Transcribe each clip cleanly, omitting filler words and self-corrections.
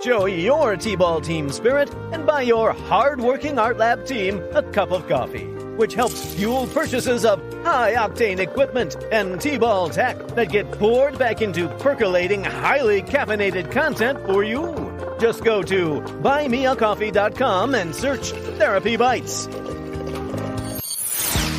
show your TBAL team spirit, and buy your hard-working Art Lab team a cup of coffee, which helps fuel purchases of high-octane equipment and TBAL tech that get poured back into percolating, highly caffeinated content for you. Just go to buymeacoffee.com and search Therapy Bites.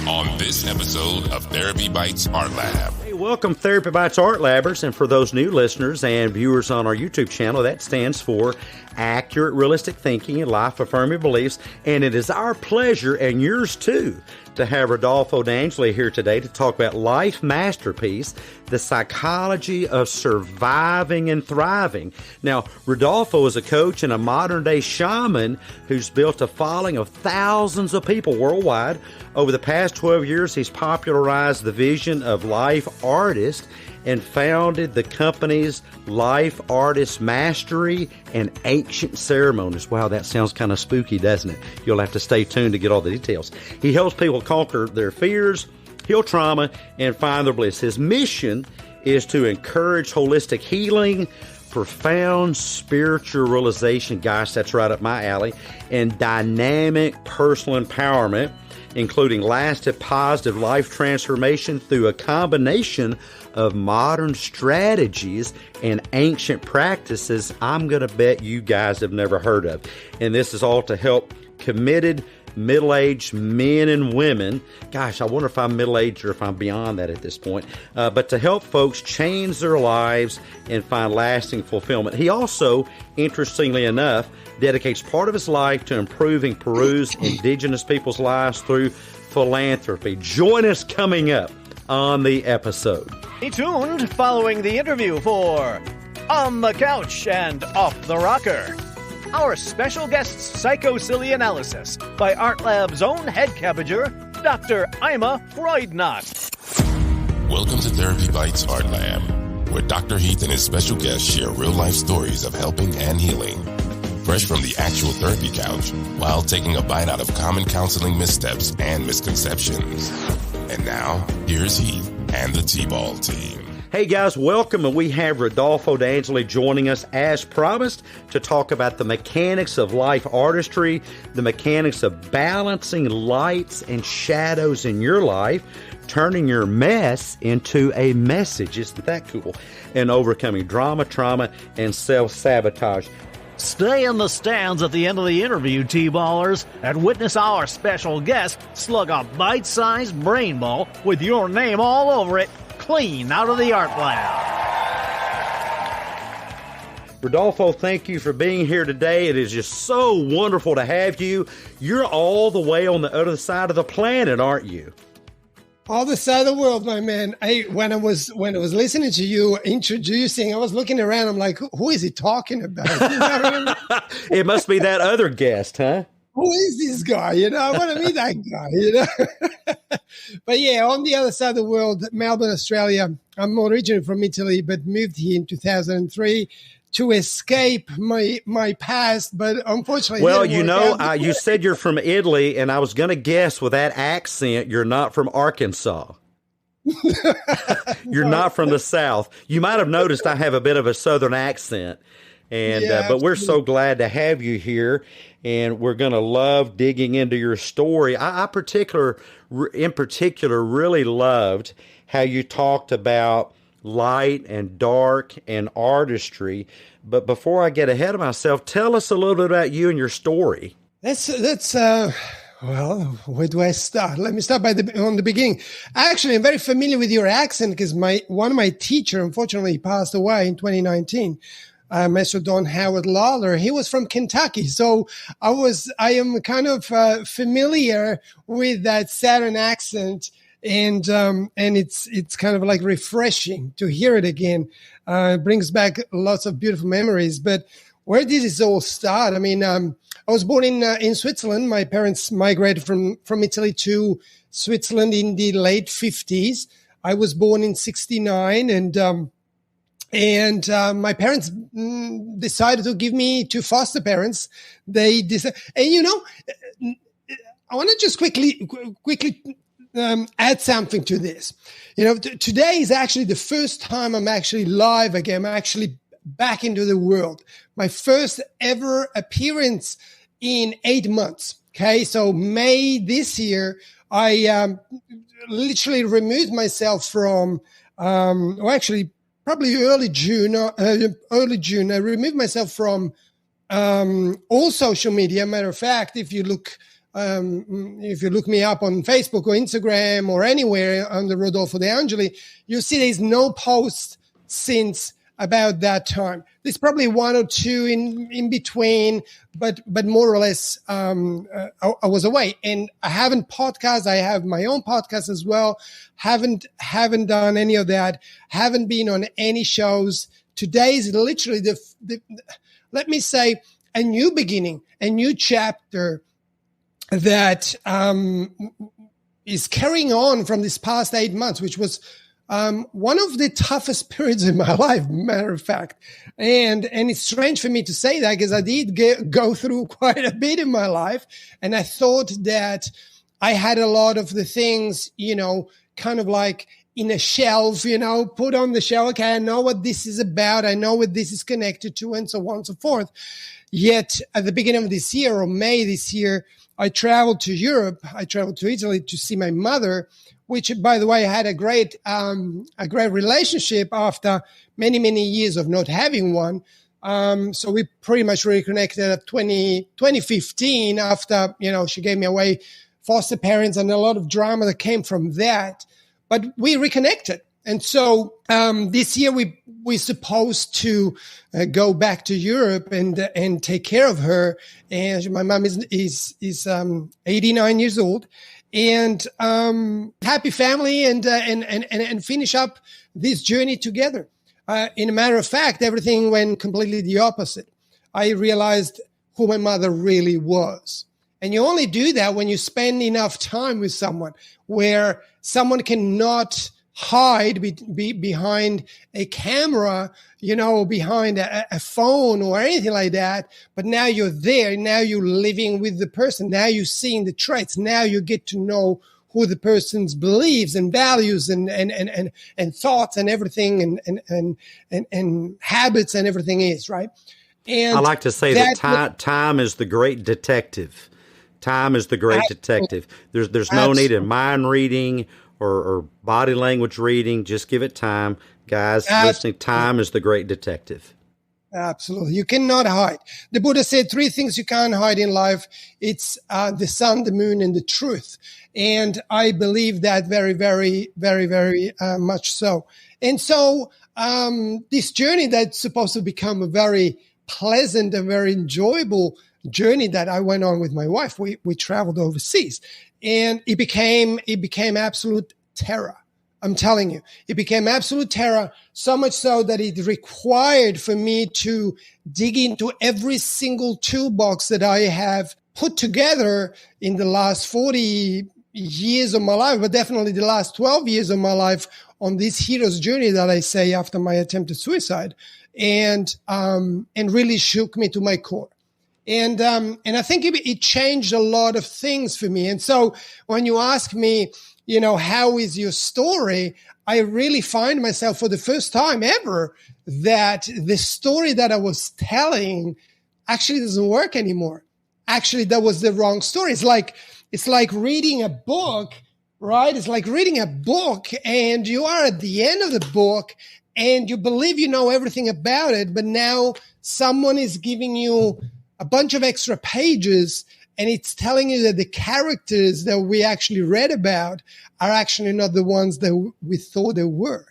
On this episode of Therapy Bites Art Lab. Hey, welcome Therapy Bites Art Labbers, and for those new listeners and viewers on our YouTube channel, that stands for Accurate Realistic Thinking and Life-Affirming Beliefs, and it is our pleasure, and yours too, to have Rodolfo DeAngeli here today to talk about Life Masterpiece, the psychology of surviving and thriving. Now, Rodolfo is a coach and a modern-day shaman who's built a following of thousands of people worldwide. Over the past 12 years, he's popularized the vision of life artist and founded the companies Life Artist Mastery and Ancient Ceremonies. Wow, that sounds kind of spooky, doesn't it? You'll have to stay tuned to get all the details. He helps people conquer their fears, heal trauma, and find their bliss. His mission is to encourage holistic healing, profound spiritual realization, gosh, that's right up my alley, and dynamic personal empowerment, including lasting positive life transformation through a combination of modern strategies and ancient practices I'm going to bet you guys have never heard of. And this is all to help committed middle-aged men and women. Gosh, I wonder if I'm middle-aged or if I'm beyond that at this point. But to help folks change their lives and find lasting fulfillment. He also, interestingly enough, dedicates part of his life to improving Peru's indigenous people's lives through philanthropy. Join us coming up on the episode. Stay tuned following the interview for On the Couch and Off the Rocker, our special guest's psycho-silly analysis by Art Lab's own head cabbager, Dr. Ima Freudnot. Welcome to Therapy Bites Art Lab, where Dr. Heath and his special guests share real-life stories of helping and healing, fresh from the actual therapy couch, while taking a bite out of common counseling missteps and misconceptions. And now, here's Heath and the TBAL team. Hey guys, welcome, and we have Rodolfo DeAngeli joining us as promised to talk about the mechanics of life artistry, the mechanics of balancing lights and shadows in your life, turning your mess into a message, isn't that cool? And overcoming drama, trauma, and self-sabotage. Stay in the stands at the end of the interview, TBALrs, and witness our special guest slug a bite-sized brain ball with your name all over it, clean out of the art lab. Rodolfo, thank you for being here today. It is just so wonderful to have you. You're all the way on the other side of the planet, aren't you? All the side of the world, my man. When I was listening to you introducing, I was looking around. I'm like, who is he talking about? You know what I mean? It must be that other guest, huh? Who is this guy? You know, I want to meet that guy, you know? But yeah, on the other side of the world, Melbourne, Australia. I'm originally from Italy, but moved here in 2003 to escape my past. But unfortunately, well, you know, you said you're from Italy, and I was going to guess with that accent, you're not from Arkansas. You're not from the South. You might have noticed I have a bit of a Southern accent. And but we're so glad to have you here, and we're going to love digging into your story. I in particular really loved how you talked about light and dark and artistry. But before I get ahead of myself, tell us a little bit about you and your story. Well, where do I start? Let me start on the beginning. Actually, I'm very familiar with your accent because one of my teachers, unfortunately, passed away in 2019. Mr. Don Howard Lawler. He was from Kentucky. So I am kind of familiar with that Southern accent, and it's kind of like refreshing to hear it again. It brings back lots of beautiful memories. But where did this all start? I mean, I was born in Switzerland. My parents migrated from Italy to Switzerland in the late 50s. I was born in 69, and my parents decided to give me to foster parents. They decided, and you know, I want to just quickly add something to this. You know, today is actually the first time I'm actually live again. I'm actually back into the world. My first ever appearance in 8 months. Okay, so May this year, I literally removed myself from, actually probably early June. I removed myself from all social media. Matter of fact, if you look me up on Facebook or Instagram or anywhere under Rodolfo DeAngeli, you'll see there's no post since about that time. There's probably one or two in between, but more or less, I was away. And I haven't podcast. I have my own podcast as well. Haven't done any of that. Haven't been on any shows. Today is literally let me say, a new beginning, a new chapter that is carrying on from this past 8 months, which was one of the toughest periods in my life, matter of fact. And it's strange for me to say that because I did go through quite a bit in my life. And I thought that I had a lot of the things, kind of like in a shelf, put on the shelf. Okay, I know what this is about. I know what this is connected to, and so on and so forth. Yet at the beginning of this year, or May this year, I traveled to Europe. I traveled to Italy to see my mother, which, by the way, had a great relationship after many, many years of not having one. So we pretty much reconnected at 2015 after, she gave me away foster parents and a lot of drama that came from that. But we reconnected. And so this year we're supposed to go back to Europe and take care of her. And my mom is 89 years old, and happy family, and finish up this journey together. In a matter of fact, everything went completely the opposite. I realized who my mother really was. And you only do that when you spend enough time with someone where someone cannot hide behind a camera, behind a phone or anything like that. But now you're there. Now you're living with the person. Now you're seeing the traits. Now you get to know who the person's beliefs and values and thoughts and everything and habits and everything is, right? And I like to say that time is the great detective. Time is the great detective. There's no need in mind reading or body language reading. Just give it time. Guys, listening, time is the great detective. Absolutely. You cannot hide. The Buddha said 3 things you can't hide in life. It's the sun, the moon, and the truth. And I believe that very, very, very, very much so. And so this journey that's supposed to become a very pleasant and very enjoyable journey that I went on with my wife, we traveled overseas, and it became absolute terror. I'm telling you, it became absolute terror, so much so that it required for me to dig into every single toolbox that I have put together in the last 40 years of my life, but definitely the last 12 years of my life on this hero's journey that I say after my attempted suicide, and really shook me to my core. And I think it changed a lot of things for me. And so when you ask me, how is your story? I really find myself for the first time ever that the story that I was telling actually doesn't work anymore. Actually, that was the wrong story. It's like reading a book, right? It's like reading a book and you are at the end of the book and you believe you know everything about it, but now someone is giving you a bunch of extra pages, and it's telling you that the characters that we actually read about are actually not the ones that we thought they were.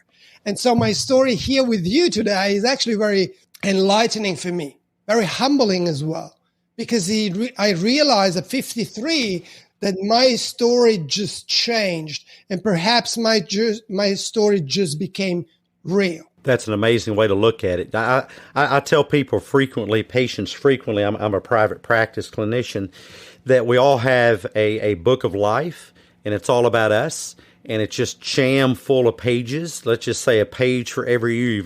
And so my story here with you today is actually very enlightening for me, very humbling as well, because I realized at 53 that my story just changed, and perhaps my story just became real. That's an amazing way to look at it. I tell people patients frequently, I'm a private practice clinician, that we all have a book of life, and it's all about us, and it's just jam full of pages. Let's just say a page for every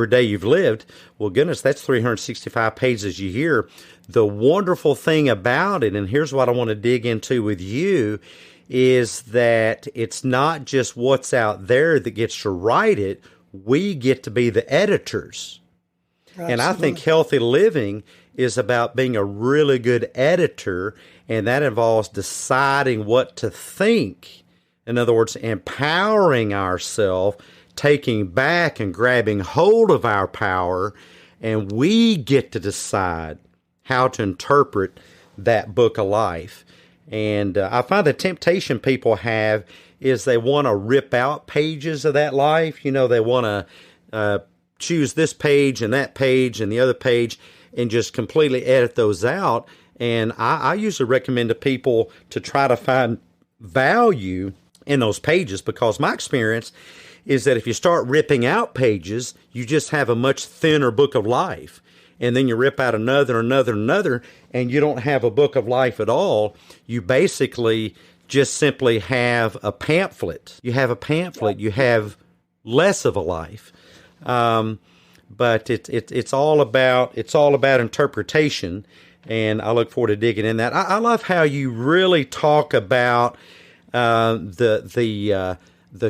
day you've lived. Well, goodness, that's 365 pages you hear. The wonderful thing about it, and here's what I want to dig into with you, is that it's not just what's out there that gets to write it. We get to be the editors. And I think healthy living is about being a really good editor, and that involves deciding what to think. In other words, empowering ourselves, taking back and grabbing hold of our power, and we get to decide how to interpret that book of life. And I find the temptation people have is they want to rip out pages of that life. You know, they want to choose this page and that page and the other page and just completely edit those out. And I usually recommend to people to try to find value in those pages, because my experience is that if you start ripping out pages, you just have a much thinner book of life. And then you rip out another, and you don't have a book of life at all. You basically just simply have a pamphlet. You have a pamphlet. You have less of a life. But it's all about interpretation, and I look forward to digging in that. I love how you really talk about the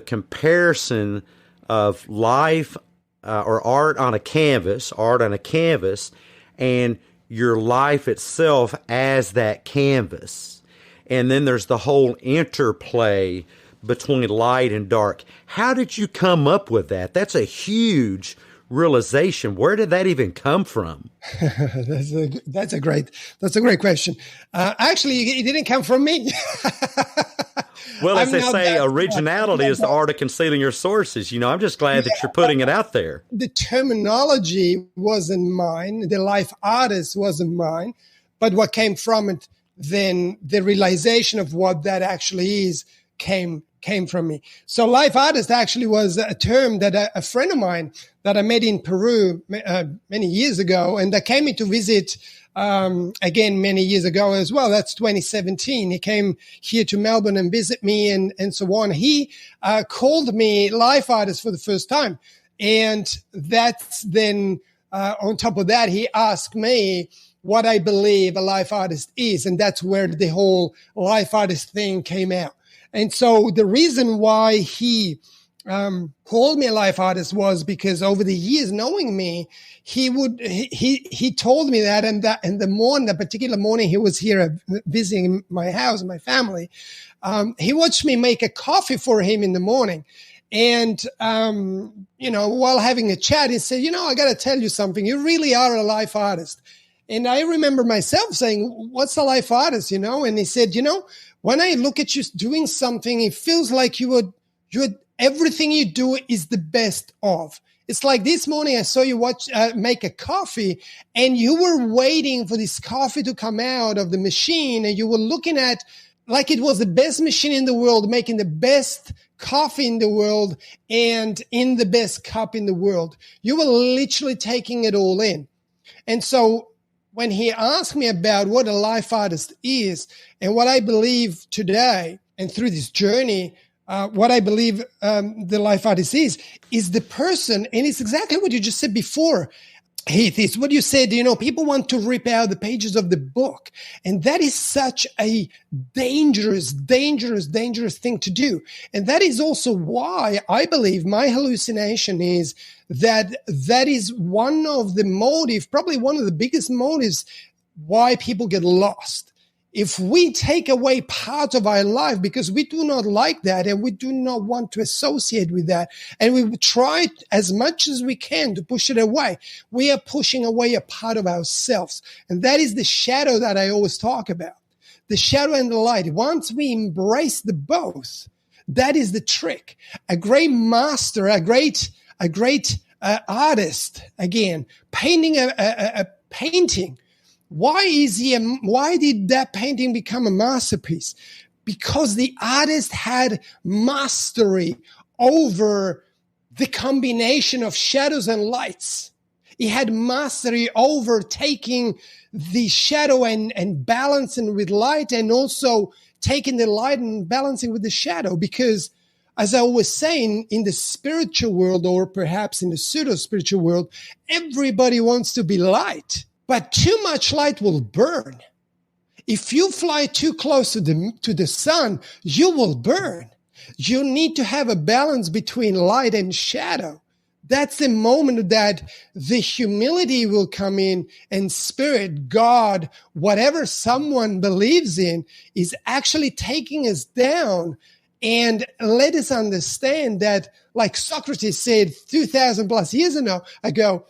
comparison of life or art on a canvas, and your life itself as that canvas. And then there's the whole interplay between light and dark. How did you come up with that? That's a huge realization. Where did that even come from? That's a great question. Actually, it didn't come from me. Well, as they say, originality is the art of concealing your sources. You know, I'm just glad that you're putting it out there. The terminology wasn't mine. The life artist wasn't mine. But what came from it, then the realization of what that actually is came from me. So life artist actually was a term that a friend of mine that I met in Peru many years ago, and that came in to visit again many years ago as well. That's 2017. He came here to Melbourne and visit me and so on. He called me life artist for the first time. And that's then on top of that, he asked me what I believe a life artist is. And that's where the whole life artist thing came out. And so the reason why he called me a life artist was because over the years knowing me, he told me that, and that particular morning he was here visiting my house, my family, he watched me make a coffee for him in the morning. And, while having a chat, he said, I got to tell you something. You really are a life artist. And I remember myself saying, what's a life artist, And he said, when I look at you doing something, it feels like everything you do is the best of. It's like this morning I saw you make a coffee, and you were waiting for this coffee to come out of the machine, and you were looking at like it was the best machine in the world, making the best coffee in the world and in the best cup in the world. You were literally taking it all in. And so when he asked me about what a life artist is and what I believe today and through this journey, what I believe the life artist is the person, and it's exactly what you just said before, Heath. It's what you said, people want to rip out the pages of the book. And that is such a dangerous thing to do. And that is also why I believe my hallucination is that is one of the motives, probably one of the biggest motives why people get lost. If we take away part of our life because we do not like that and we do not want to associate with that, and we try as much as we can to push it away, we are pushing away a part of ourselves. And that is the shadow that I always talk about. The shadow and the light. Once we embrace the both, that is the trick. A great master, a great artist, again, painting a painting. Why did that painting become a masterpiece? Because the artist had mastery over the combination of shadows and lights. He had mastery over taking the shadow and balancing with light, and also taking the light and balancing with the shadow. Because as I was saying, in the spiritual world, or perhaps in the pseudo-spiritual world, everybody wants to be light. But too much light will burn. If you fly too close to the sun, you will burn. You need to have a balance between light and shadow. that's the moment that the humility will come in, and spirit, God, whatever someone believes in, is actually taking us down and let us understand that, like Socrates said 2,000 plus years ago,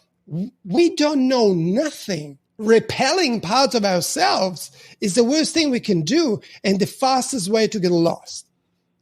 we don't know nothing. Repelling parts of ourselves is the worst thing we can do and the fastest way to get lost.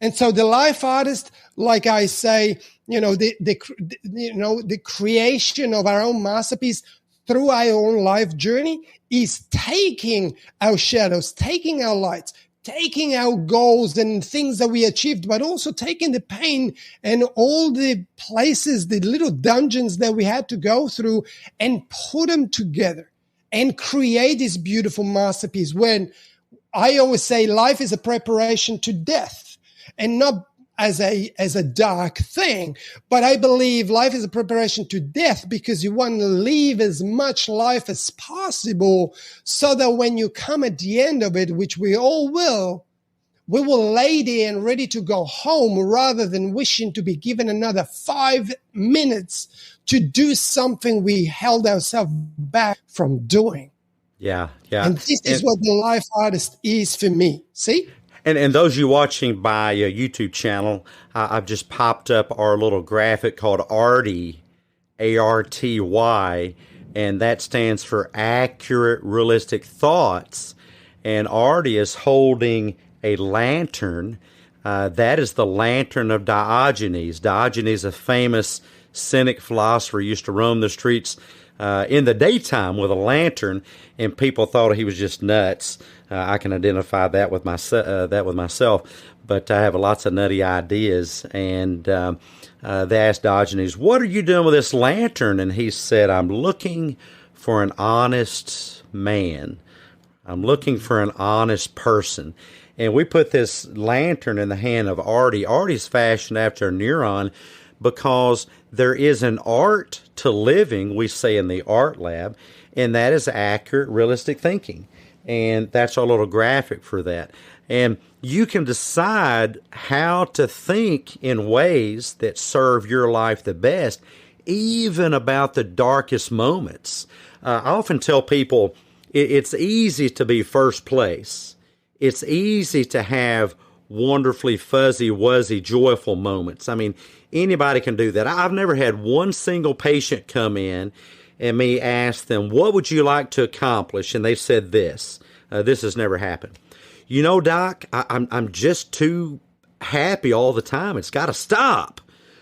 And so the life artist, like I say, the creation of our own masterpiece through our own life journey is taking our shadows, taking our lights, taking our goals and things that we achieved, but also taking the pain and all the places, the little dungeons that we had to go through, and put them together and create this beautiful masterpiece. When I always say life is a preparation to death, and not as a dark thing, but I believe life is a preparation to death because you want to live as much life as possible so that when you come at the end of it, which we all will, we will lay there and ready to go home rather than wishing to be given another 5 minutes to do something we held ourselves back from doing. Yeah. And this is what the life artist is for me. See? And those you watching by a YouTube channel, I've just popped up our little graphic called ARTY, ARTY, and that stands for Accurate Realistic Thoughts. And ARTY is holding a lantern. That is the lantern of Diogenes. Diogenes, a famous Cynic philosopher, used to roam the streets in the daytime with a lantern, and people thought he was just nuts. I can identify that with myself, but I have lots of nutty ideas. And they asked Diogenes, "What are you doing with this lantern?" And he said, "I'm looking for an honest man. I'm looking for an honest person." And we put this lantern in the hand of Artie. Artie's fashioned after a neuron because there is an art to living, we say in the art lab, and that is accurate, realistic thinking. And that's our little graphic for that. And you can decide how to think in ways that serve your life the best, even about the darkest moments. I often tell people it's easy to be first place. It's easy to have wonderfully fuzzy, wuzzy, joyful moments. I mean, anybody can do that. I've never had one single patient come in and me ask them, "What would you like to accomplish?" And they said this. This has never happened. "You know, Doc, I'm just too happy all the time. It's got to stop.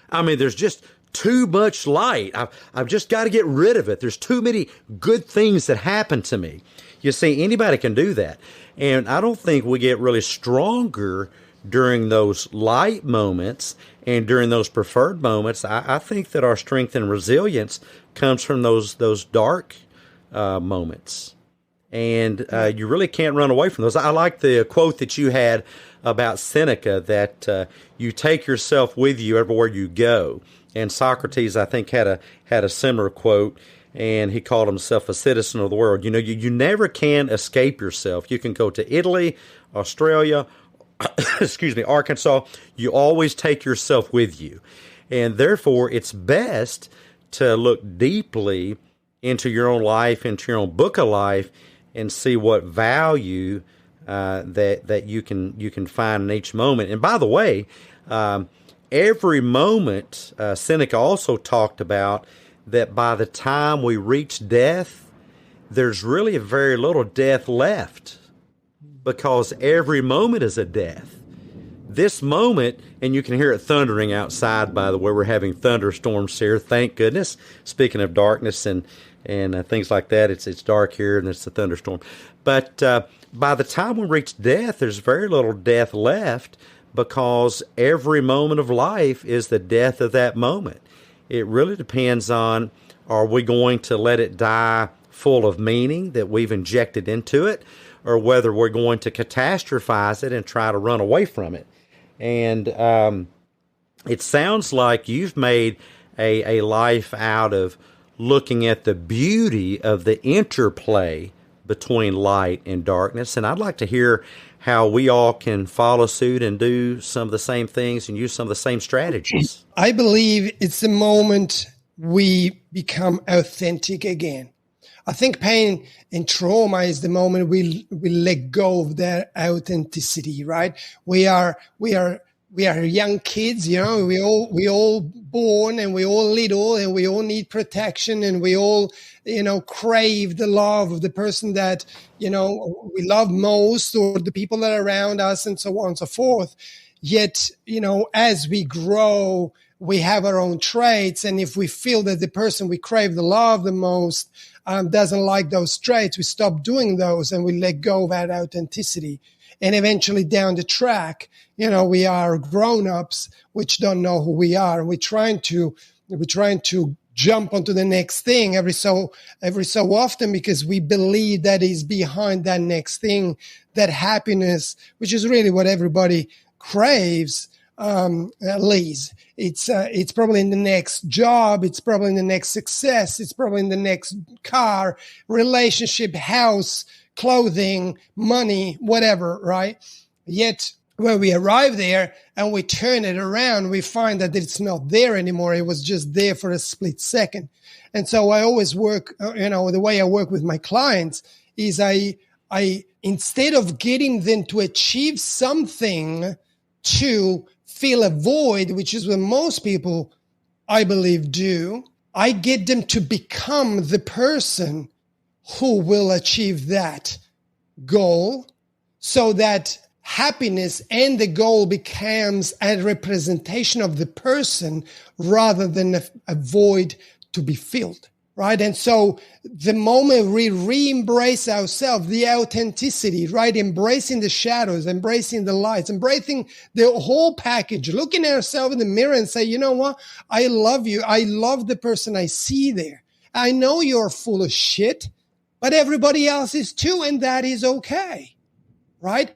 I mean, there's just too much light. I've just got to get rid of it. There's too many good things that happen to me." You see, anybody can do that. And I don't think we get really stronger during those light moments and during those preferred moments. I think that our strength and resilience comes from those dark moments. And you really can't run away from those. I like the quote that you had about Seneca, that you take yourself with you everywhere you go. And Socrates, I think, had a similar quote, and he called himself a citizen of the world. You know, you never can escape yourself. You can go to Italy, Australia, Arkansas. You always take yourself with you. And therefore, it's best to look deeply into your own life, into your own book of life, and see what value that you can find in each moment. And by the way, every moment, Seneca also talked about that by the time we reach death, there's really very little death left, because every moment is a death. This moment, and you can hear it thundering outside, by the way, we're having thunderstorms here, thank goodness. Speaking of darkness and things like that, it's dark here and it's a thunderstorm. But by the time we reach death, there's very little death left, because every moment of life is the death of that moment. It really depends on, are we going to let it die full of meaning that we've injected into it, or whether we're going to catastrophize it and try to run away from it. And it sounds like you've made a life out of looking at the beauty of the interplay between light and darkness. And I'd like to hear how we all can follow suit and do some of the same things and use some of the same strategies. I believe it's the moment we become authentic again. I think pain and trauma is the moment we let go of that authenticity, right? We are young kids, we all born and we all little and we all need protection and we all, crave the love of the person that, we love most or the people that are around us and so on and so forth. Yet, as we grow, we have our own traits. And if we feel that the person we crave the love the most doesn't like those traits, we stop doing those and we let go of that authenticity. And eventually down the track, we are grown-ups which don't know who we are. And we're trying to jump onto the next thing every so often because we believe that is behind that next thing, that happiness, which is really what everybody craves, leads. It's probably in the next job. It's probably in the next success. It's probably in the next car, relationship, house, clothing, money, whatever, right? Yet when we arrive there and we turn it around, we find that it's not there anymore. It was just there for a split second. And so I always work, the way I work with my clients is I instead of getting them to achieve something to fill a void, which is what most people, I believe, do, I get them to become the person who will achieve that goal so that happiness and the goal becomes a representation of the person rather than a void to be filled, right? And so the moment we re-embrace ourselves, the authenticity, right? Embracing the shadows, embracing the lights, embracing the whole package, looking at ourselves in the mirror and say, you know what? I love you. I love the person I see there. I know you're full of shit, but everybody else is too, and that is okay, right?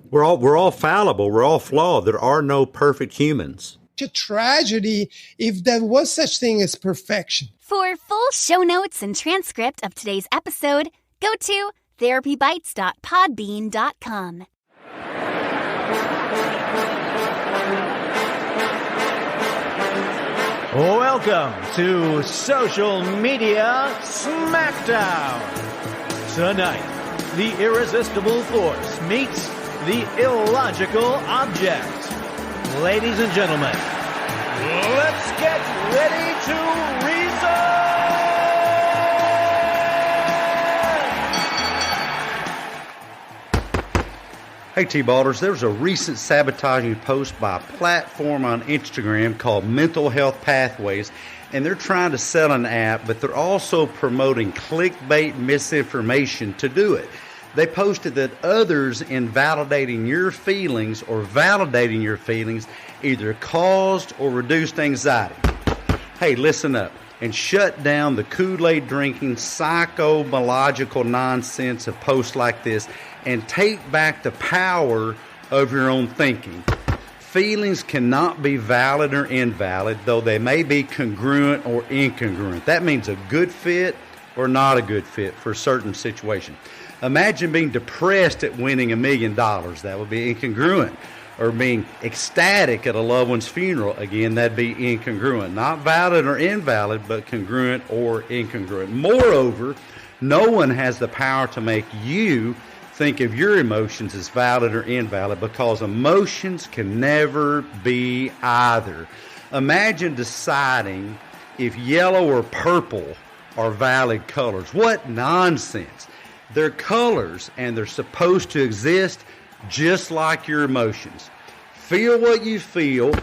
We're all fallible. We're all flawed. There are no perfect humans. A tragedy if there was such thing as perfection. For full show notes and transcript of today's episode, go to therapybites.podbean.com. Welcome to Social Media Smackdown. Tonight, the irresistible force meets the illogical object. Ladies and gentlemen, let's get ready to reason! Hey TBALrs, there was a recent sabotaging post by a platform on Instagram called Mental Health Pathways, and they're trying to sell an app, but they're also promoting clickbait misinformation to do it. They posted that others invalidating your feelings or validating your feelings either caused or reduced anxiety. Hey, listen up and shut down the Kool-Aid drinking psychomological nonsense of posts like this and take back the power of your own thinking. Feelings cannot be valid or invalid, though they may be congruent or incongruent. That means a good fit or not a good fit for a certain situation. Imagine being depressed at winning $1 million. That would be incongruent. Or being ecstatic at a loved one's funeral. Again, that'd be incongruent. Not valid or invalid, but congruent or incongruent. Moreover, no one has the power to make you think of your emotions as valid or invalid because emotions can never be either. Imagine deciding if yellow or purple are valid colors. What nonsense. They're colors, and they're supposed to exist just like your emotions. Feel what you feel,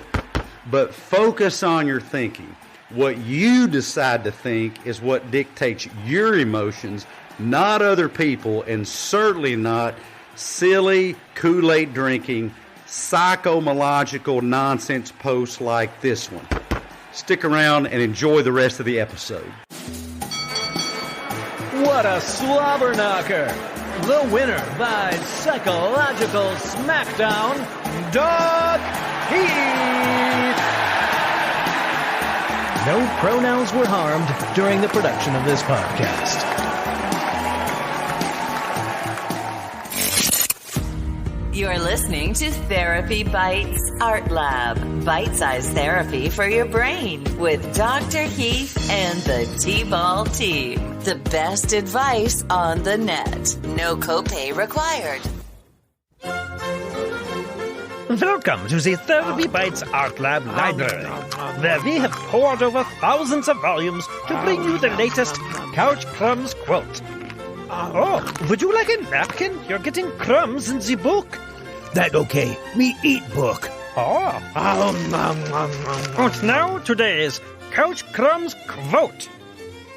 but focus on your thinking. What you decide to think is what dictates your emotions, not other people, and certainly not silly Kool-Aid drinking, psychomological nonsense posts like this one. Stick around and enjoy the rest of the episode. What a slobber knocker! The winner by Psychological Smackdown, DocHeath! No pronouns were harmed during the production of this podcast. You're listening to Therapy Bites Art Lab. Bite-sized therapy for your brain with Dr. Heath and the TBAL Team. The best advice on the net. No copay required. Welcome to the TherapyBites Art Lab Library, where we have poured over thousands of volumes to bring you the latest CouchCrumbs quote. Oh, would you like a napkin? You're getting crumbs in the book. That okay. Me eat book. Oh. And now today's CouchCrumbs quote.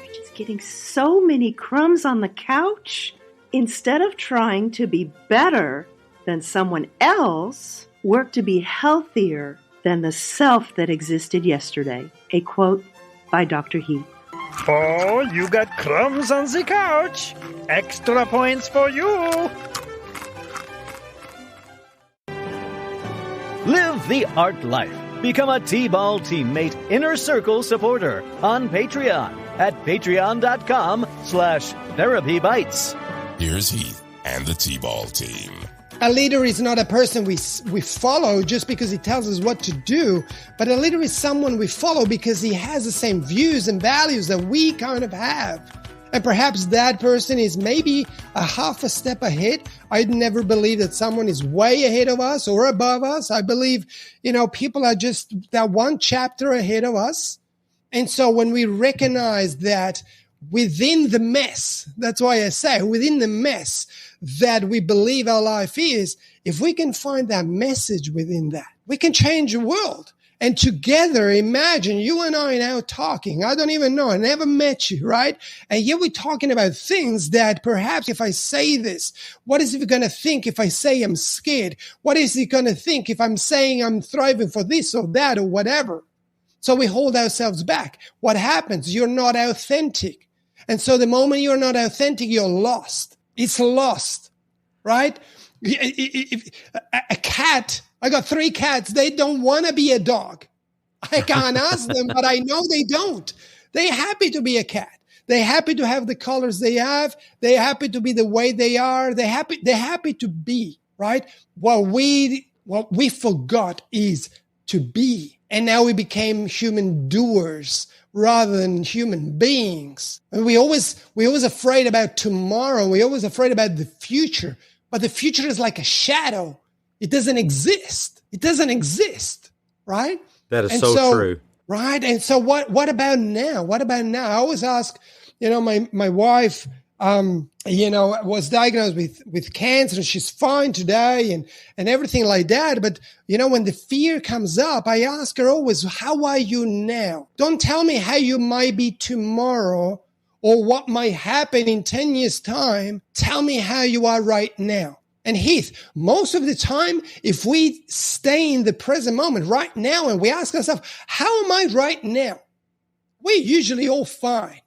You're just getting so many crumbs on the couch. Instead of trying to be better than someone else, work to be healthier than the self that existed yesterday. A quote by DocHeath. Oh, you got crumbs on the couch. Extra points for you. Live the art life. Become a TBAL teammate Inner Circle supporter on Patreon at patreon.com/therapybites. Here's Heath and the TBAL team. A leader is not a person we follow just because he tells us what to do, but a leader is someone we follow because he has the same views and values that we kind of have. And perhaps that person is maybe a half a step ahead. I'd never believe that someone is way ahead of us or above us. I believe, people are just that one chapter ahead of us. And so when we recognize that within the mess, that's why I say within the mess that we believe our life is, if we can find that message within that, we can change the world. And together, imagine you and I now talking. I don't even know. I never met you, right? And yet we're talking about things that perhaps if I say this, what is he going to think if I say I'm scared? What is he going to think if I'm saying I'm thriving for this or that or whatever? So we hold ourselves back. What happens? You're not authentic. And so the moment you're not authentic, you're lost. It's lost, right? A cat, I got 3 cats. They don't want to be a dog. I can't ask them, but I know they don't. They're happy to be a cat. They're happy to have the colors they have. They're happy to be the way they are. They're happy to be, right? What we forgot is to be. And now we became human doers rather than human beings. And we always afraid about tomorrow. We're always afraid about the future. But the future is like a shadow. It doesn't exist. It doesn't exist, right? That is so true. Right? And so what about now? What about now? I always ask, my wife, was diagnosed with cancer and she's fine today and everything like that. But, when the fear comes up, I ask her always, how are you now? Don't tell me how you might be tomorrow or what might happen in 10 years' time. Tell me how you are right now. And Heath, most of the time, if we stay in the present moment right now and we ask ourselves, how am I right now? We're usually all fine,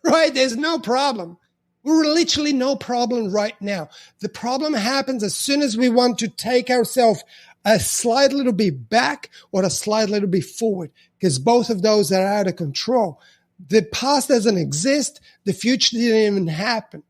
right? There's no problem. We're literally no problem right now. The problem happens as soon as we want to take ourselves a slight little bit back or a slight little bit forward, because both of those are out of control. The past doesn't exist. The future didn't even happen.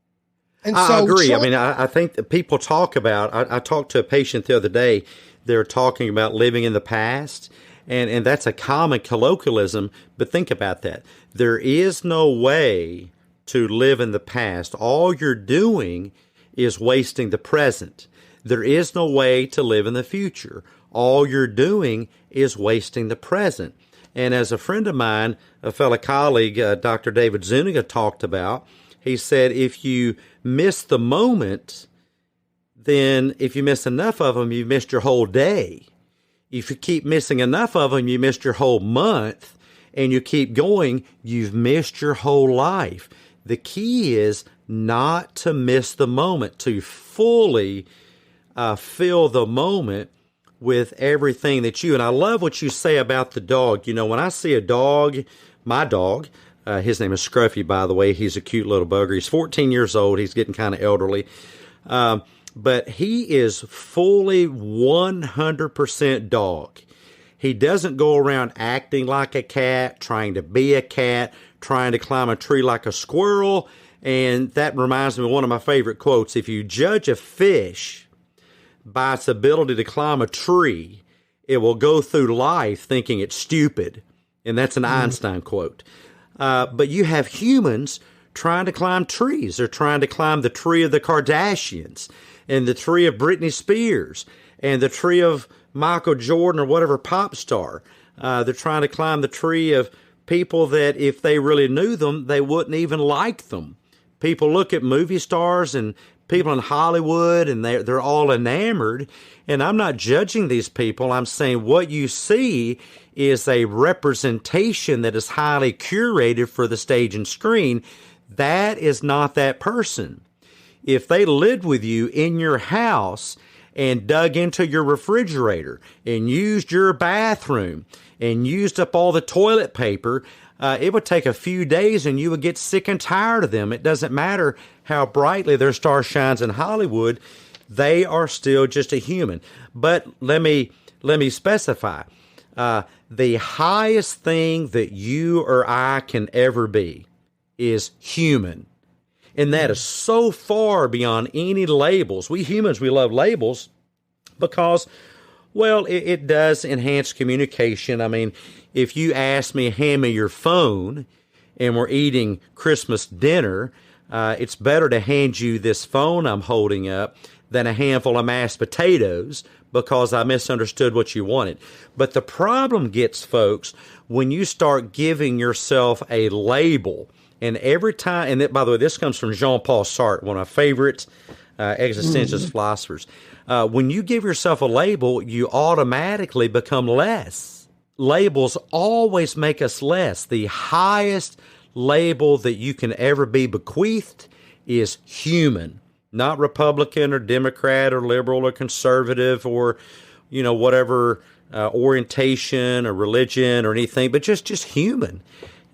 And I agree. I think that people talk about, I talked to a patient the other day, they're talking about living in the past, and that's a common colloquialism, but think about that. There is no way to live in the past. All you're doing is wasting the present. There is no way to live in the future. All you're doing is wasting the present. And as a friend of mine, a fellow colleague, Dr. David Zuniga, talked about, he said, if you miss the moment, then if you miss enough of them, you've missed your whole day. If you keep missing enough of them, you missed your whole month. And you keep going, you've missed your whole life. The key is not to miss the moment, to fully fill the moment with everything that you, and I love what you say about the dog. When I see a dog, my dog, his name is Scruffy, by the way. He's a cute little bugger. He's 14 years old. He's getting kind of elderly. But he is fully 100% dog. He doesn't go around acting like a cat, trying to be a cat, trying to climb a tree like a squirrel. And that reminds me of one of my favorite quotes. If you judge a fish by its ability to climb a tree, It will go through life thinking it's stupid. And that's an Einstein quote. But you have humans trying to climb trees. They're trying to climb the tree of the Kardashians and the tree of Britney Spears and the tree of Michael Jordan or whatever pop star. They're trying to climb the tree of people that if they really knew them, they wouldn't even like them. People look at movie stars and people in Hollywood and they're all enamored. And I'm not judging these people. I'm saying what you see is a representation that is highly curated for the stage and screen. That is not that person. If they lived with you in your house and dug into your refrigerator and used your bathroom and used up all the toilet paper, it would take a few days and you would get sick and tired of them. It doesn't matter how brightly their star shines in Hollywood. They are still just a human. But let me specify. The highest thing that you or I can ever be is human. And that is so far beyond any labels. We humans, we love labels because, well, it does enhance communication. I mean, if you ask me, hand me your phone, and we're eating Christmas dinner, it's better to hand you this phone I'm holding up than a handful of mashed potatoes because I misunderstood what you wanted. But the problem gets, folks, when you start giving yourself a label. And every time, and by the way, this comes from Jean-Paul Sartre, one of my favorite existentialist philosophers. When you give yourself a label, you automatically become less. Labels always make us less. The highest label that you can ever be bequeathed is human, not Republican or Democrat or liberal or conservative or, whatever orientation or religion or anything, but just human.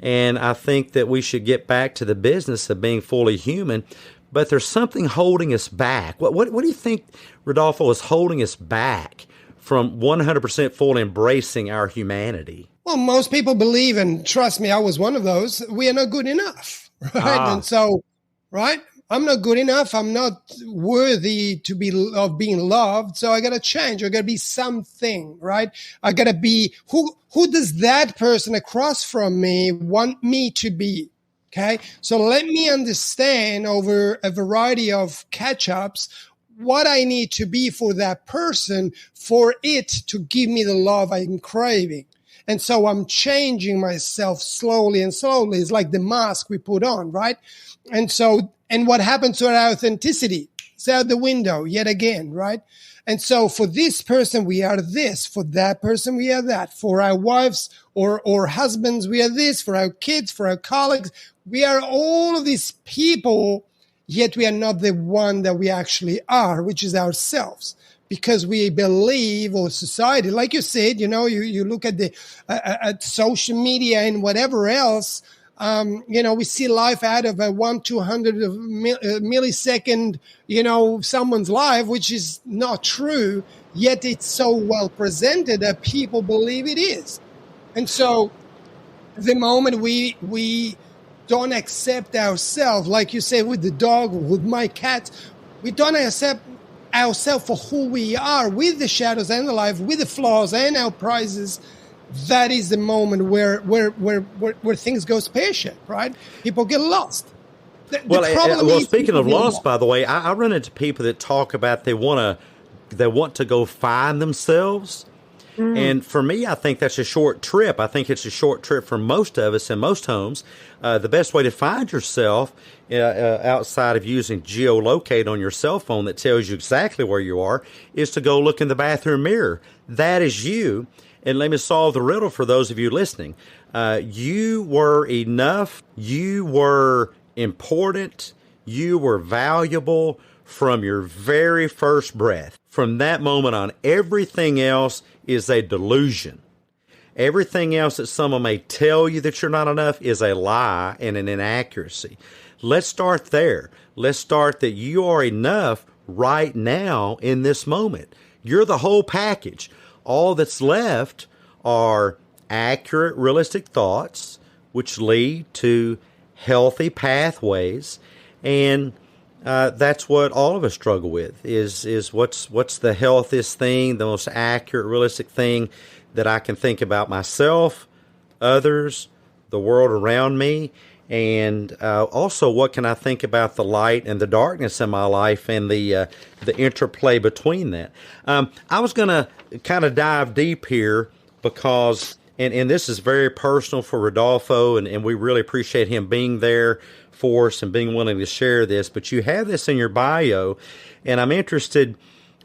And I think that we should get back to the business of being fully human, but there's something holding us back. What do you think, Rodolfo, is holding us back from 100% fully embracing our humanity? Well, most people believe, and trust me, I was one of those, we are not good enough, right? And so, right? I'm not good enough. I'm not worthy of being loved. So I got to change. I got to be something, right? I got to be who does that person across from me want me to be? Okay. So let me understand over a variety of catch-ups what I need to be for that person for it to give me the love I'm craving. And so I'm changing myself slowly and slowly. It's like the mask we put on, right? And what happens to our authenticity? It's out the window yet again, right? And so for this person, we are this. For that person, we are that. For our wives or husbands, we are this. For our kids, for our colleagues, we are all of these people, yet we are not the one that we actually are, which is ourselves. Because we believe, or society, like you said, you look at at social media and whatever else, we see life out of a 1/200 millisecond, someone's life, which is not true, yet it's so well presented that people believe it is. And so the moment we don't accept ourselves, like you say, with the dog, with my cat, we don't accept ourselves for who we are, with the shadows and the life, with the flaws and our prizes. That is the moment where things go pear-shaped, right? People get lost. Speaking of lost, by the way, I run into people that talk about they want to go find themselves. And for me, I think that's a short trip. I think it's a short trip for most of us in most homes. The best way to find yourself outside of using geolocate on your cell phone that tells you exactly where you are is to go look in the bathroom mirror. That is you. And let me solve the riddle for those of you listening. You were enough. You were important. You were valuable from your very first breath. From that moment on, everything else is a delusion. Everything else that someone may tell you that you're not enough is a lie and an inaccuracy. Let's start there. Let's start that you are enough right now in this moment. You're the whole package. All that's left are accurate, realistic thoughts, which lead to healthy pathways. And that's what all of us struggle with is what's the healthiest thing, the most accurate, realistic thing that I can think about myself, others, the world around me, and also what can I think about the light and the darkness in my life and the interplay between that. I was going to kind of dive deep here because, and this is very personal for Rodolfo, and we really appreciate him being there for us and being willing to share this, but you have this in your bio, and I'm interested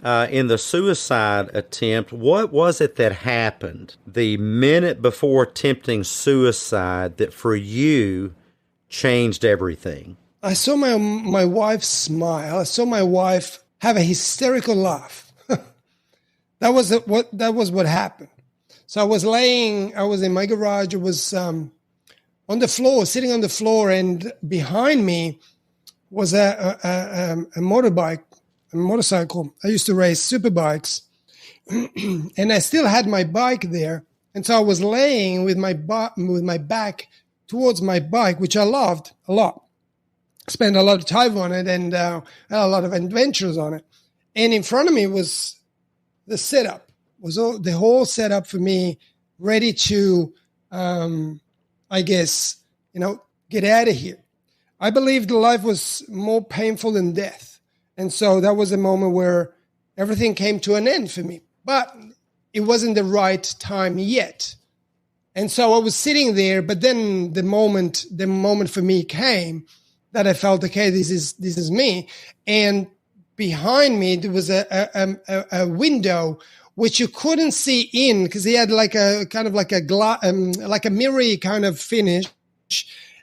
in the suicide attempt. What was it that happened the minute before attempting suicide that for you changed everything? I saw my wife smile. I saw my wife have a hysterical laugh. That was what happened. So I was in my garage. It was on the floor, sitting on the floor, and behind me was a motorcycle. I used to race super bikes, and I still had my bike there. And so I was laying with my back towards my bike, which I loved a lot. Spent a lot of time on it and had a lot of adventures on it. And in front of me was the setup, the whole setup for me, ready to, I guess, get out of here. I believed life was more painful than death. And so that was a moment where everything came to an end for me. But it wasn't the right time yet. And so I was sitting there, but then the moment for me came that I felt, okay, this is me. And behind me, there was a window which you couldn't see in because he had like a kind of like a mirror kind of finish,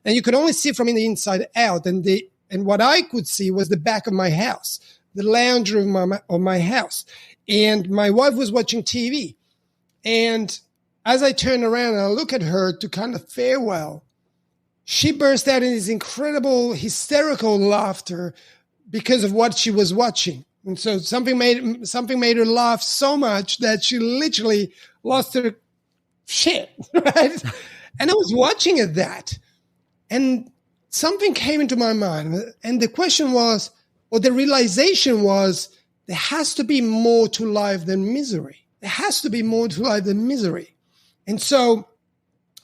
and you could only see from the inside out. And what I could see was the back of my house, the lounge room of my house, and my wife was watching TV. And as I turned around and I look at her to kind of farewell, she burst out in this incredible hysterical laughter because of what she was watching. And so something made her laugh so much that she literally lost her shit, right? And I was watching at that, and something came into my mind. And the question was, or the realization was, there has to be more to life than misery. There has to be more to life than misery. And so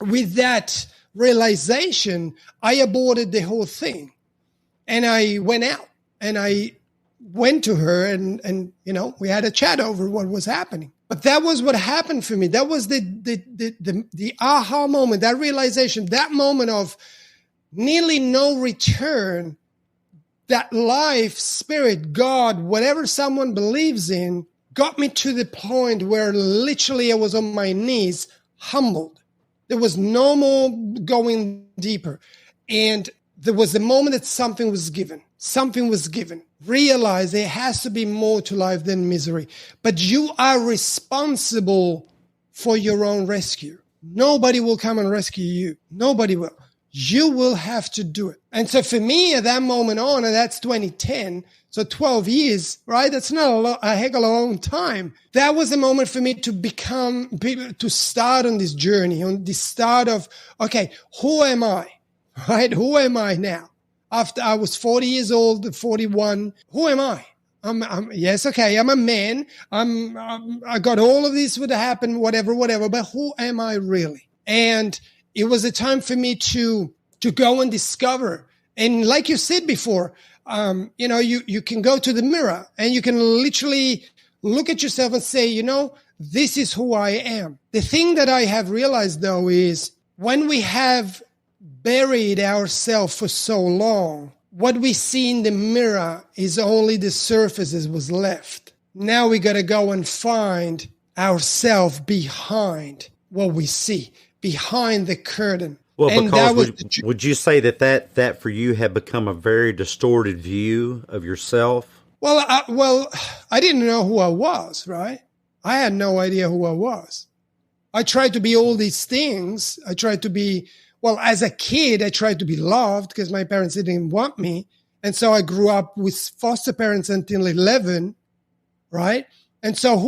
with that realization, I aborted the whole thing. And I went out and I went to her and we had a chat over what was happening. But that was what happened for me. That was the aha moment, that realization, that moment of nearly no return, that life, spirit, God, whatever someone believes in, got me to the point where literally I was on my knees, humbled. There was no more going deeper. And there was a moment that something was given. Something was given. Realize there has to be more to life than misery. But you are responsible for your own rescue. Nobody will come and rescue you. Nobody will. You will have to do it. And so for me, at that moment on, and that's 2010, so 12 years, right? That's not a heck of a long time. That was a moment for me to start on this journey, on the start of, okay, who am I? Right? Who am I now? After I was 40 years old, 41, who am I? Yes, okay, I'm a man. I got all of this would happen, whatever, but who am I really? And it was a time for me to go and discover. And like you said before, you can go to the mirror and you can literally look at yourself and say, this is who I am. The thing that I have realized, though, is when we have buried ourselves for so long, what we see in the mirror is only the surface that was left. Now we got to go and find ourselves behind what we see, behind the curtain. Well, and because would you say that for you had become a very distorted view of yourself? Well, I didn't know who I was, right? I had no idea who I was. I tried to be all these things. I tried to be, as a kid, I tried to be loved because my parents didn't want me. And so I grew up with foster parents until 11, right? And so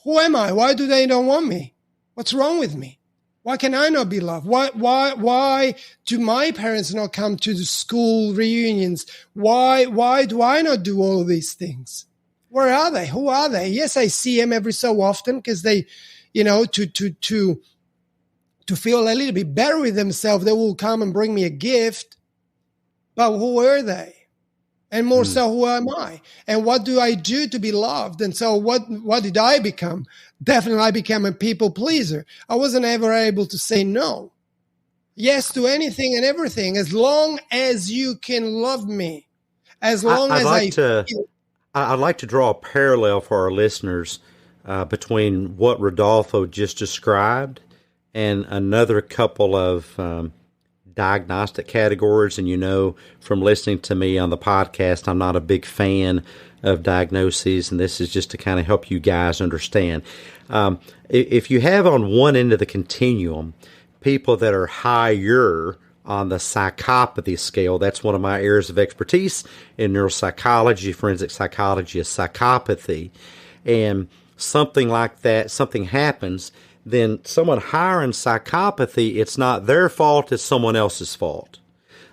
who am I? Why do they don't want me? What's wrong with me? Why can I not be loved? Why do my parents not come to the school reunions? Why do I not do all of these things? Where are they? Who are they? Yes, I see them every so often because they, to feel a little bit better with themselves, they will come and bring me a gift. But who are they? And more so, who am I? And what do I do to be loved? And so what did I become? Definitely I became a people pleaser. I wasn't ever able to say no. Yes to anything and everything, as long as you can love me. As long as I'd like to draw a parallel for our listeners between what Rodolfo just described and another couple of diagnostic categories. And from listening to me on the podcast, I'm not a big fan of diagnoses, and this is just to kind of help you guys understand. If you have on one end of the continuum people that are higher on the psychopathy scale, that's one of my areas of expertise in neuropsychology. Forensic psychology is psychopathy, and something like that, something happens, then someone higher in psychopathy, it's not their fault, it's someone else's fault.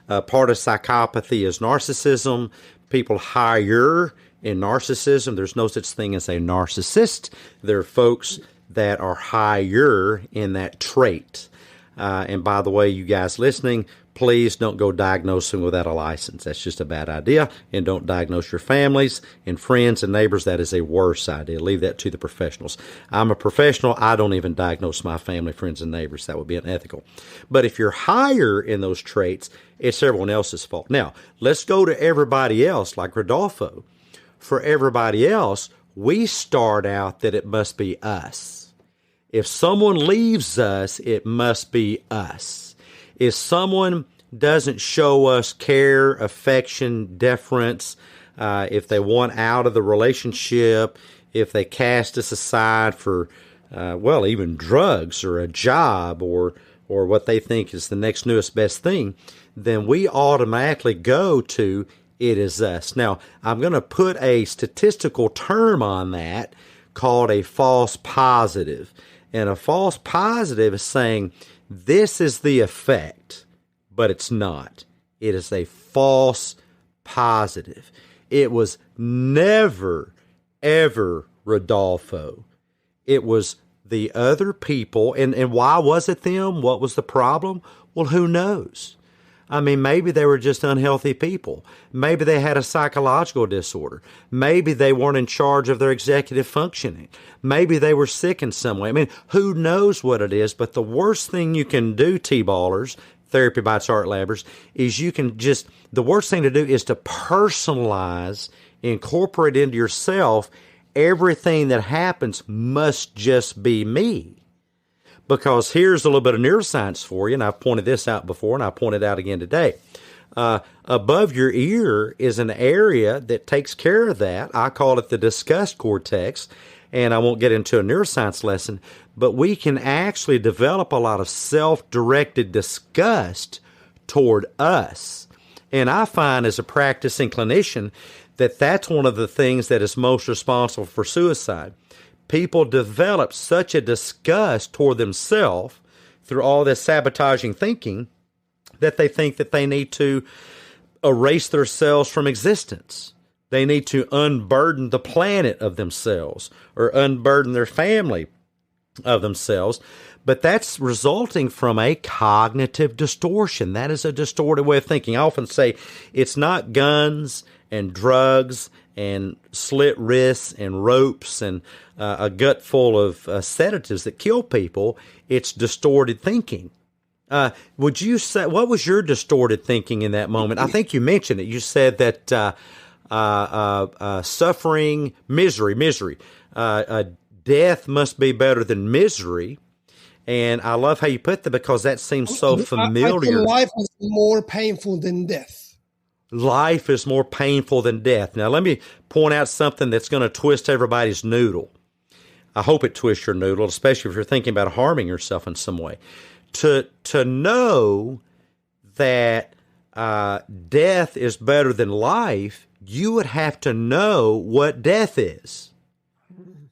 Part of psychopathy is narcissism. People higher in narcissism, there's no such thing as a narcissist. There are folks that are higher in that trait. And by the way, you guys listening, please don't go diagnosing without a license. That's just a bad idea. And don't diagnose your families and friends and neighbors. That is a worse idea. Leave that to the professionals. I'm a professional. I don't even diagnose my family, friends, and neighbors. That would be unethical. But if you're higher in those traits, it's everyone else's fault. Now, let's go to everybody else, like Rodolfo. For everybody else, we start out that it must be us. If someone leaves us, it must be us. If someone doesn't show us care, affection, deference, if they want out of the relationship, if they cast us aside for, even drugs or a job or what they think is the next newest best thing, then we automatically go to it is us. Now, I'm going to put a statistical term on that called a false positive. And a false positive is saying this is the effect, but it's not. It is a false positive. It was never, ever Rodolfo. It was the other people. And why was it them? What was the problem? Well, who knows? I mean, maybe they were just unhealthy people. Maybe they had a psychological disorder. Maybe they weren't in charge of their executive functioning. Maybe they were sick in some way. I mean, who knows what it is? But the worst thing you can do, TBALrs, TherapyBites A.R.T, is the worst thing to do is to personalize, incorporate into yourself, everything that happens must just be me. Because here's a little bit of neuroscience for you, and I've pointed this out before, and I pointed out again today. Above your ear is an area that takes care of that. I call it the disgust cortex, and I won't get into a neuroscience lesson, but we can actually develop a lot of self-directed disgust toward us. And I find as a practicing clinician that that's one of the things that is most responsible for suicide. People develop such a disgust toward themselves through all this sabotaging thinking that they think that they need to erase themselves from existence. They need to unburden the planet of themselves or unburden their family of themselves. But that's resulting from a cognitive distortion. That is a distorted way of thinking. I often say it's not guns and drugs and slit wrists and ropes and a gut full of sedatives that kill people. It's distorted thinking. Would you say, what was your distorted thinking in that moment? I think you mentioned it. You said that suffering, misery, death must be better than misery. And I love how you put that because that seems so familiar. I think life is more painful than death. Life is more painful than death. Now, let me point out something that's going to twist everybody's noodle. I hope it twists your noodle, especially if you're thinking about harming yourself in some way. To know that death is better than life, you would have to know what death is.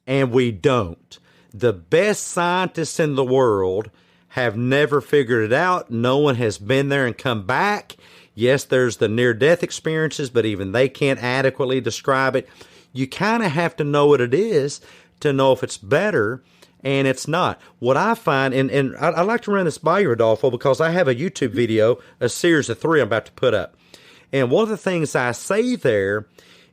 And we don't. The best scientists in the world have never figured it out. No one has been there and come back. Yes, there's the near-death experiences, but even they can't adequately describe it. You kind of have to know what it is to know if it's better, and it's not. What I find, and I'd like to run this by you, Rodolfo, because I have a YouTube video, a series of 3 I'm about to put up. And one of the things I say there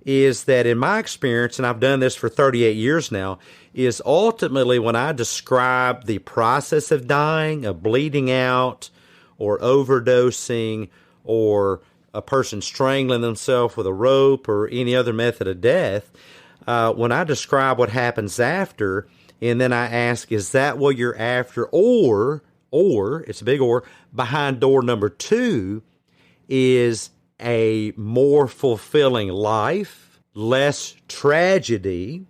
is that in my experience, and I've done this for 38 years now, is ultimately when I describe the process of dying, of bleeding out, or overdosing, or a person strangling themselves with a rope, or any other method of death, when I describe what happens after, and then I ask, is that what you're after? Or, it's a big or, behind door number 2 is a more fulfilling life, less tragedy,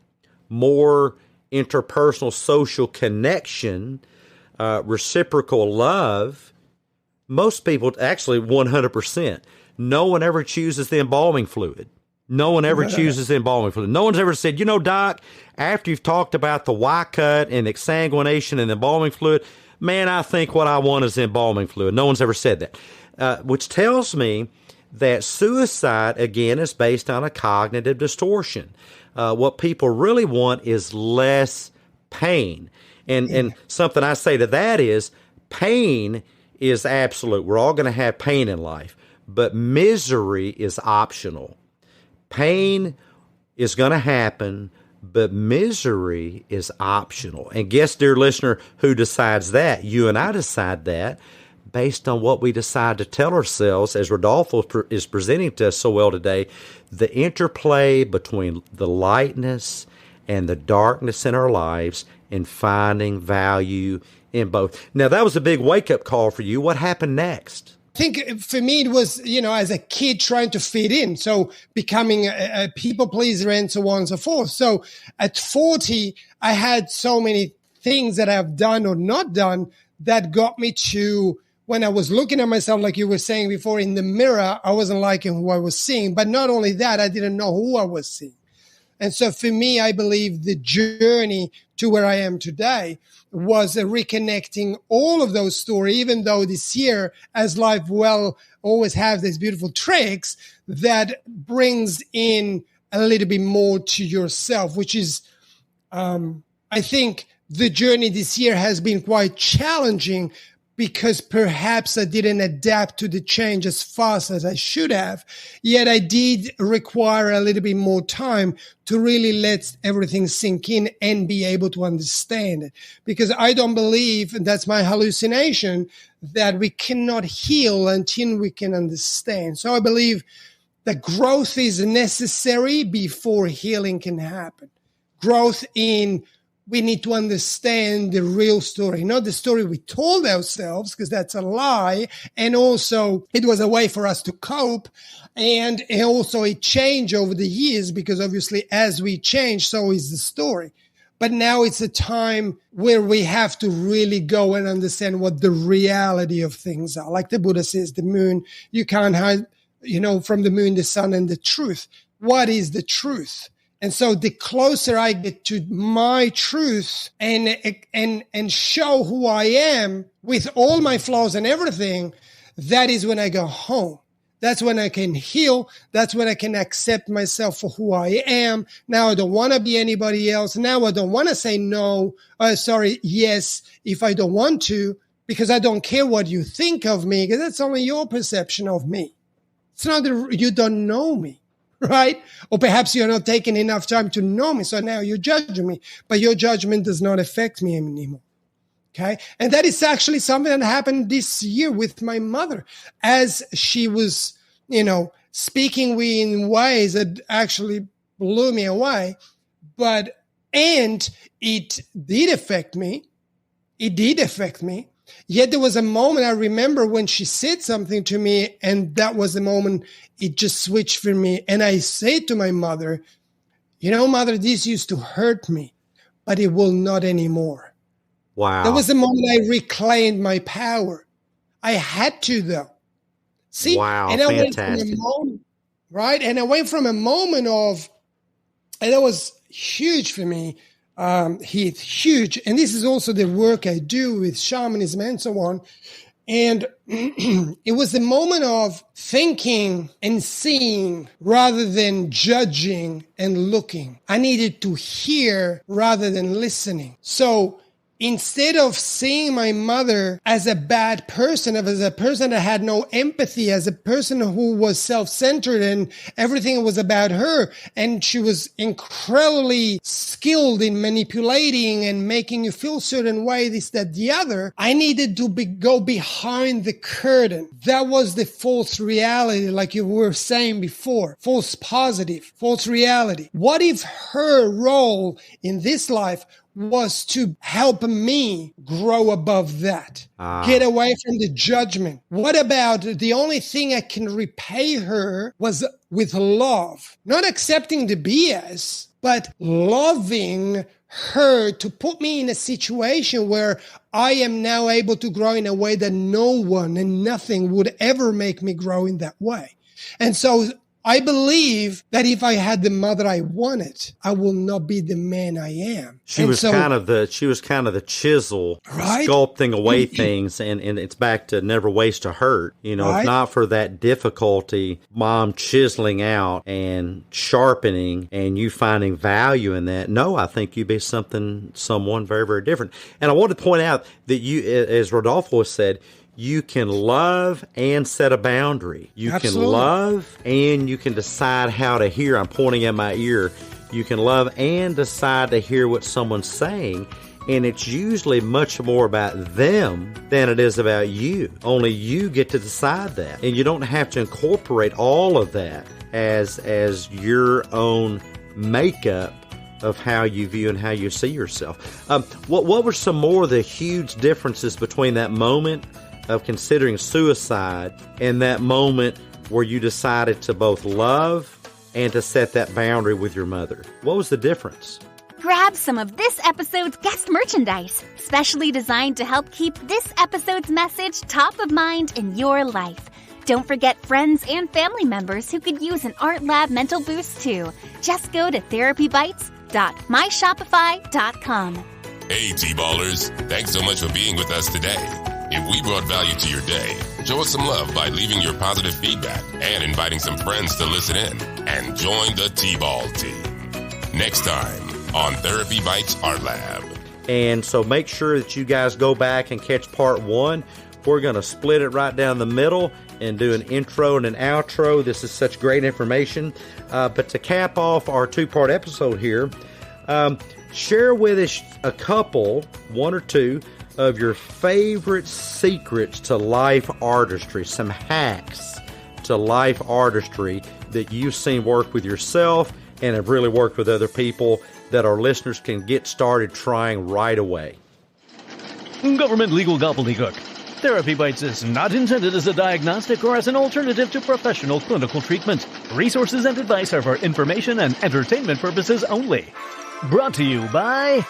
more interpersonal social connection, reciprocal love. Most people, actually 100%, no one ever chooses the embalming fluid. No one ever chooses the embalming fluid. No one's ever said, Doc, after you've talked about the Y-cut and exsanguination and the embalming fluid, man, I think what I want is the embalming fluid. No one's ever said that, which tells me that suicide, again, is based on a cognitive distortion. What people really want is less pain. And something I say to that is, pain is absolute. We're all going to have pain in life, but misery is optional. Pain is going to happen, but misery is optional. And guess, dear listener, who decides that? You and I decide that based on what we decide to tell ourselves, as Rodolfo is presenting to us so well today, the interplay between the lightness and the darkness in our lives and finding value in both. Now, that was a big wake-up call for you. What happened next? I think for me, it was, as a kid trying to fit in. So becoming a people pleaser and so on and so forth. So at 40, I had so many things that I've done or not done that got me to, when I was looking at myself, like you were saying before, in the mirror, I wasn't liking who I was seeing. But not only that, I didn't know who I was seeing. And so for me, I believe the journey to where I am today was reconnecting all of those stories, even though this year, as life will always have these beautiful tricks that brings in a little bit more to yourself, which is, I think the journey this year has been quite challenging because perhaps I didn't adapt to the change as fast as I should have. Yet I did require a little bit more time to really let everything sink in and be able to understand it. Because I don't believe, and that's my hallucination, that we cannot heal until we can understand. So I believe that growth is necessary before healing can happen. Growth in, we need to understand the real story, not the story we told ourselves, because that's a lie. And also, it was a way for us to cope. And also a change over the years, because obviously as we change, so is the story. But now it's a time where we have to really go and understand what the reality of things are. Like the Buddha says, the moon, you can't hide, from the moon, the sun, and the truth. What is the truth? And so the closer I get to my truth and show who I am with all my flaws and everything, that is when I go home. That's when I can heal. That's when I can accept myself for who I am. Now I don't want to be anybody else. Now I don't want to say yes, if I don't want to, because I don't care what you think of me, because that's only your perception of me. It's not that you don't know me. Right? Or perhaps you're not taking enough time to know me, so now you're judging me. But your judgment does not affect me anymore. Okay? And that is actually something that happened this year with my mother, as she was, speaking in ways that actually blew me away. And it did affect me. It did affect me. Yet there was a moment I remember when she said something to me, and that was the moment it just switched for me. And I said to my mother, Mother, this used to hurt me, but it will not anymore. Wow. That was the moment I reclaimed my power. I had to, though. See? Wow, and I fantastic. went from a moment, right? And I went from a moment of, and that was huge for me, Heath, huge. And this is also the work I do with shamanism and so on. And it was the moment of thinking and seeing rather than judging and looking. I needed to hear rather than listening. So instead of seeing my mother as a bad person, as a person that had no empathy, as a person who was self-centered and everything was about her, and she was incredibly skilled in manipulating and making you feel a certain way, this, that, the other, I needed to go behind the curtain. That was the false reality, like you were saying before. False positive, false reality. What if her role in this life was to help me grow above that, get away from the judgment? What about the only thing I can repay her was with love, not accepting the BS, but loving her to put me in a situation where I am now able to grow in a way that no one and nothing would ever make me grow in that way. And so I believe that if I had the mother I wanted, I will not be the man I am. She was kind of the chisel, right? Sculpting away things, and it's back to never waste a hurt. You know, if not for that difficulty, mom chiseling out and sharpening, and you finding value in that. No, I think you'd be someone very, very different. And I want to point out that you, as Rodolfo has said, you can love and set a boundary. You Absolutely. Can love and you can decide how to hear. I'm pointing at my ear. You can love and decide to hear what someone's saying. And it's usually much more about them than it is about you. Only you get to decide that. And you don't have to incorporate all of that as your own makeup of how you view and how you see yourself. What were some more of the huge differences between that moment of considering suicide and that moment where you decided to both love and to set that boundary with your mother? What was the difference? Grab some of this episode's guest merchandise, specially designed to help keep this episode's message top of mind in your life. Don't forget friends and family members who could use an Art Lab mental boost too. Just go to therapybites.myshopify.com. Hey, TBALrs, thanks so much for being with us today. If we brought value to your day, show us some love by leaving your positive feedback and inviting some friends to listen in and join the TBAL team. Next time on Therapy Bites Art Lab. And so make sure that you guys go back and catch part 1. We're going to split it right down the middle and do an intro and an outro. This is such great information. But to cap off our 2-part episode here, share with us a couple, 1 or 2, of your favorite secrets to life artistry, some hacks to life artistry that you've seen work with yourself and have really worked with other people that our listeners can get started trying right away. Government legal gobbledygook. Therapy Bites is not intended as a diagnostic or as an alternative to professional clinical treatment. Resources and advice are for information and entertainment purposes only. Brought to you by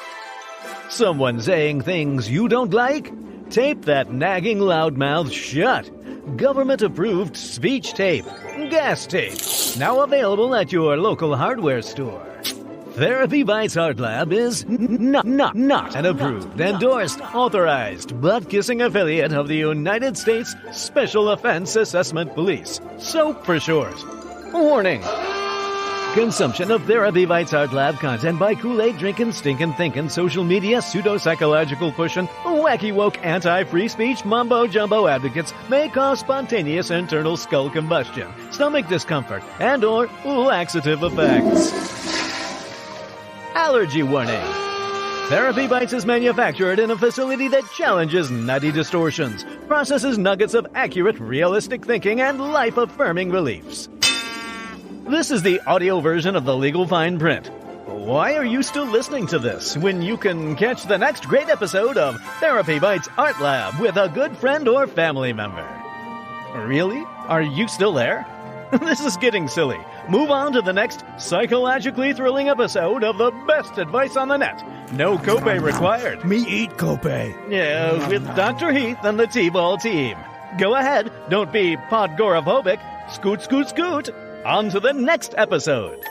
someone saying things you don't like? Tape that nagging loudmouth shut. Government-approved speech tape. Gas tape. Now available at your local hardware store. Therapy Bites Art Lab is not an approved, endorsed, authorized, butt-kissing affiliate of the United States Special Offense Assessment Police. SOAP for short. Warning. Consumption of Therapy Bites Art Lab content by Kool-Aid drinking, stinking, thinking, social media, pseudo-psychological pushing, wacky woke, anti-free speech, mumbo-jumbo advocates may cause spontaneous internal skull combustion, stomach discomfort, and or laxative effects. Allergy warning. Therapy Bites is manufactured in a facility that challenges nutty distortions, processes nuggets of accurate, realistic thinking, and life-affirming beliefs. This is the audio version of the legal fine print. Why are you still listening to this when you can catch the next great episode of Therapy Bites Art Lab with a good friend or family member? Really? Are you still there? This is getting silly. Move on to the next psychologically thrilling episode of the best advice on the net. No copay required. Me eat copay. Yeah, with Dr. Heath and the TBAL team. Go ahead, don't be podgoraphobic. Scoot, scoot, scoot. On to the next episode.